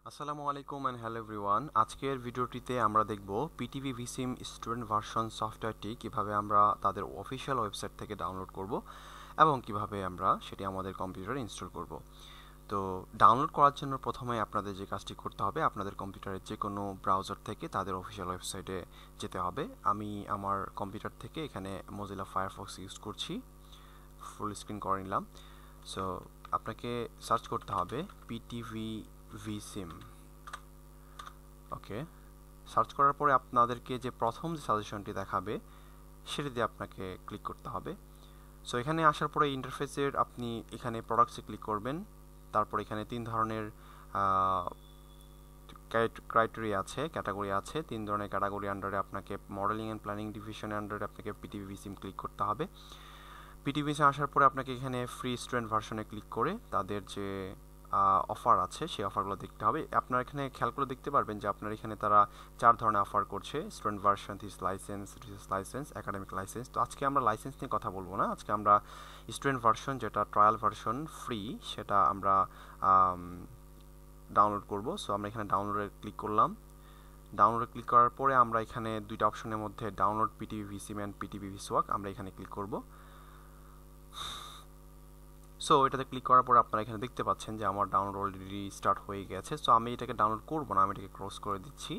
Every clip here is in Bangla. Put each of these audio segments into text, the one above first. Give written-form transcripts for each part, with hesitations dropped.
আসসালামু আলাইকুম এন্ড হ্যালো এভরিওয়ান। আজকের ভিডিওটিতে আমরা দেখব পিটিভি ভিসিম স্টুডেন্ট ভার্সন সফটওয়্যারটি কিভাবে আমরা তাদের অফিসিয়াল ওয়েবসাইট থেকে ডাউনলোড করব এবং কিভাবে আমরা সেটি আমাদের কম্পিউটারে ইনস্টল করব। তো ডাউনলোড করার জন্য প্রথমে আপনাদের যে কাজটি করতে হবে, আপনাদের কম্পিউটারের যে কোনো ব্রাউজার থেকে তাদের অফিসিয়াল ওয়েবসাইটে যেতে হবে। আমি আমার কম্পিউটার থেকে এখানে মোজিলা ফায়ারফক্স ইউজ করছি, ফুল স্ক্রিন করে নিলাম। সো আপনাকে সার্চ করতে হবে পিটিভি ভিসিম। ওকে, সার্চ করার পরে আপনাদেরকে যে প্রথম যে সাজেশনটি দেখাবে সেটিতে আপনাকে ক্লিক করতে হবে। সো এখানে আসার পরে ইন্টারফেসের আপনি এখানে প্রোডাক্টসে ক্লিক করবেন। তারপর এখানে তিন ধরনের ক্রাইটেরিয়া আছে, ক্যাটাগরি আছে। তিন ধরনের ক্যাটাগরি আন্ডারে আপনাকে মডেলিং অ্যান্ড প্ল্যানিং ডিভিশনের আন্ডারে আপনাকে পিটিভি ভিসিম ক্লিক করতে হবে। পিটিভি ভিসিম আসার পরে আপনাকে এখানে ফ্রি স্টুডেন্ট ভার্সনে ক্লিক করে তাদের যে অফার আছে সেই অফারগুলো দেখতে হবে। আপনারা এখানে খেয়াল করে দেখতে পারবেন যে আপনার এখানে তারা 4 ধরনের অফার করছে: student version, this licence, research licence, academic licence. তো আজকে আমরা লাইসেন্স নিয়ে কথা বলবো না, আজকে আমরা স্টুডেন্ট ভার্সন, যেটা ট্রায়াল ভার্সন ফ্রি, সেটা আমরা ডাউনলোড করব। সো আমরা এখানে ডাউনলোডে ক্লিক করলাম। ডাউনলোডে ক্লিক করার পরে আমরা এখানে দুইটা অপশনের মধ্যে ডাউনলোড পিটিভি ভিসিম অ্যান্ড পিটিভি ভিসওয়াক, আমরা এখানে ক্লিক করব। সো এটাতে ক্লিক করার পর আপনারা এখানে দেখতে পাচ্ছেন যে আমার ডাউনলোড অলরেডি স্টার্ট হয়ে গেছে। সো আমি এটাকে ডাউনলোড করব না, আমি এটাকে ক্লোজ করে দিচ্ছি,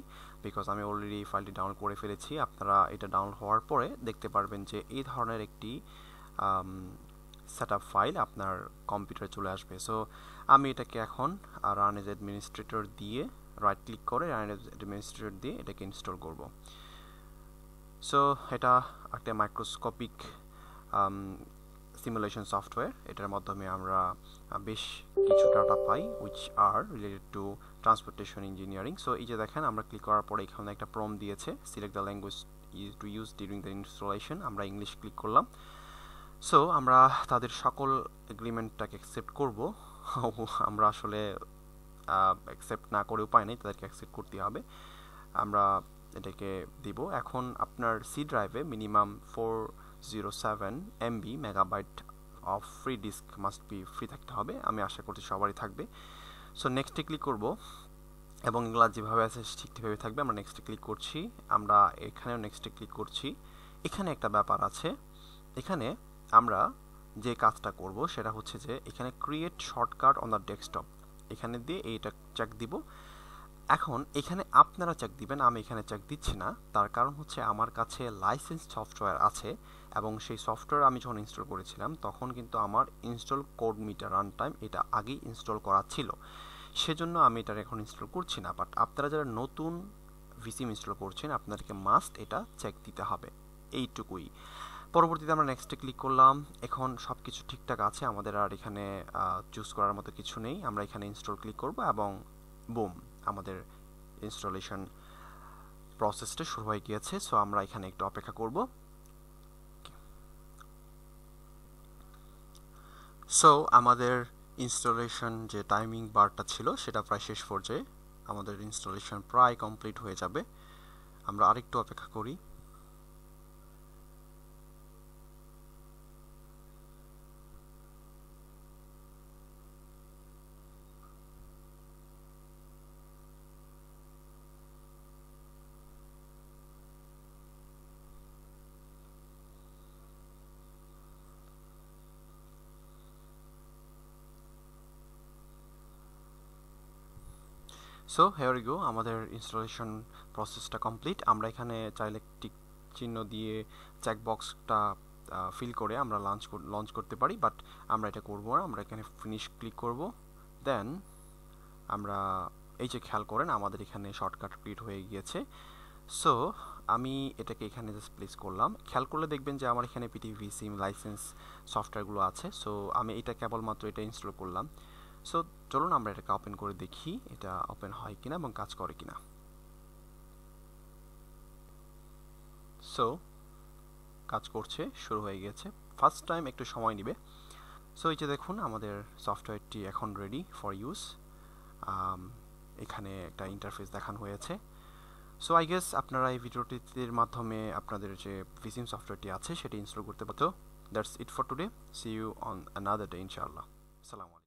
বিকজ আমি অলরেডি ফাইলটি ডাউনলোড করে ফেলেছি। আপনারা এটা ডাউনলোড হওয়ার পরে দেখতে পারবেন যে এই ধরনের একটি সেটআপ ফাইল আপনার কম্পিউটারে চলে আসবে। সো আমি এটাকে এখন রান এজ অ্যাডমিনিস্ট্রেটর দিয়ে রাইট ক্লিক করে রান এজ অ্যাডমিনিস্ট্রেটর দিয়ে এটাকে ইনস্টল করব। সো এটা একটা মাইক্রোস্কোপিক সিমুলেশন সফটওয়্যার। এটার মাধ্যমে আমরা বেশ কিছু data pi which are related to transportation engineering. So এই যে দেখেন, আমরা ক্লিক করার পরে এখানে একটা প্রম্পট দিয়েছে, select the language to use during the installation. আমরা ইংলিশ ক্লিক করলাম। সো আমরা তাদের সকল এগ্রিমেন্টটাকে অ্যাকসেপ্ট করব। আমরা আসলে অ্যাকসেপ্ট না করে উপায় নেই, তাদেরকে অ্যাকসেপ্ট করতে হবে। আমরা এটাকে দিব। এখন আপনার সি ড্রাইভে minimum 407 MB megabyte of free disk must be free থাকতে হবে। আমি আশা করছি সবারই থাকবে। সো নেক্সটে ক্লিক করব এবং এগুলো যেভাবে আছে ঠিকভাবে থাকবে। আমরা নেক্সটে ক্লিক করছি, আমরা এখানেও নেক্সটে ক্লিক করছি। এখানে একটা ব্যাপার আছে, এখানে আমরা যে কাজটা করব সেটা হচ্ছে যে এখানে create shortcut on the desktop, এখানে দিয়ে এইটা চেক দিব। এখন এখানে আপনারা চেক দিবেন, আমি এখানে চেক দিচ্ছি না। তার কারণ হচ্ছে আমার কাছে লাইসেন্স সফটওয়্যার আছে এবং সেই সফটওয়্যার আমি যখন ইনস্টল করেছিলাম তখন কিন্তু আমার install code meter run time এটা আগেই ইনস্টল করা ছিল, সেজন্য আমি এটা এখন ইনস্টল করছি না। বাট আপনারা যারা নতুন ভিসিম ইনস্টল করছেন আপনাদেরকে মাস্ট এটা চেক দিতে হবে, এইটুকুই। পরবর্তীতে আমরা নেক্সটে ক্লিক করলাম। এখন সব কিছু ঠিকঠাক আছে, আমাদের আর এখানে চুজ করার মতো কিছু নেই। আমরা এখানে ইনস্টল ক্লিক করব এবং বুম, আমাদের ইনস্টলেশন প্রসেসটা শুরু হয়ে গিয়েছে। সো আমরা এখানে একটু অপেক্ষা করব। সো আমাদের ইনস্টলেশন যে টাইমিং বারটা ছিল সেটা প্রায় শেষ পর্যায়ে, আমাদের ইনস্টলেশন প্রায় কমপ্লিট হয়ে যাবে। আমরা আরেকটু অপেক্ষা করি। সো হেয়ার ইউ গো, আমাদের ইনস্টলেশন প্রসেসটা কমপ্লিট। আমরা এখানে চাইলে টিক চিহ্ন দিয়ে চেকবক্সটা ফিল করে আমরা লঞ্চ করতে পারি, বাট আমরা এটা করব না। আমরা এখানে ফিনিশ ক্লিক করব। দেন আমরা এই যে খেয়াল করেন আমাদের এখানে শর্টকাট ক্রিয়েট হয়ে গিয়েছে। সো আমি এটাকে এখানে জাস্ট প্লেস করলাম। খেয়াল করলে দেখবেন যে আমার এখানে পিটিভি ভিসিম লাইসেন্স সফটওয়্যারগুলো আছে। সো আমি এটা কেবলমাত্র এটা ইনস্টল করলাম। সো চলুন আমরা এটাকে ওপেন করে দেখি এটা ওপেন হয় কিনা এবং কাজ করে কিনা। সো কাজ করছে, শুরু হয়ে গেছে। ফার্স্ট টাইম একটু সময় নেবে। সো এই যে দেখুন আমাদের সফটওয়্যারটি এখন রেডি ফর ইউজ। এখানে একটা ইন্টারফেস দেখানো হয়েছে। সো আই গেস আপনারা এই ভিডিওটির মাধ্যমে আপনাদের যে ভিসিম সফটওয়্যারটি আছে সেটি ইনস্টল করতে পারতো। That's it for today. See you on another day ইনশাআল্লাহ। আসসালামু আলাইকুম।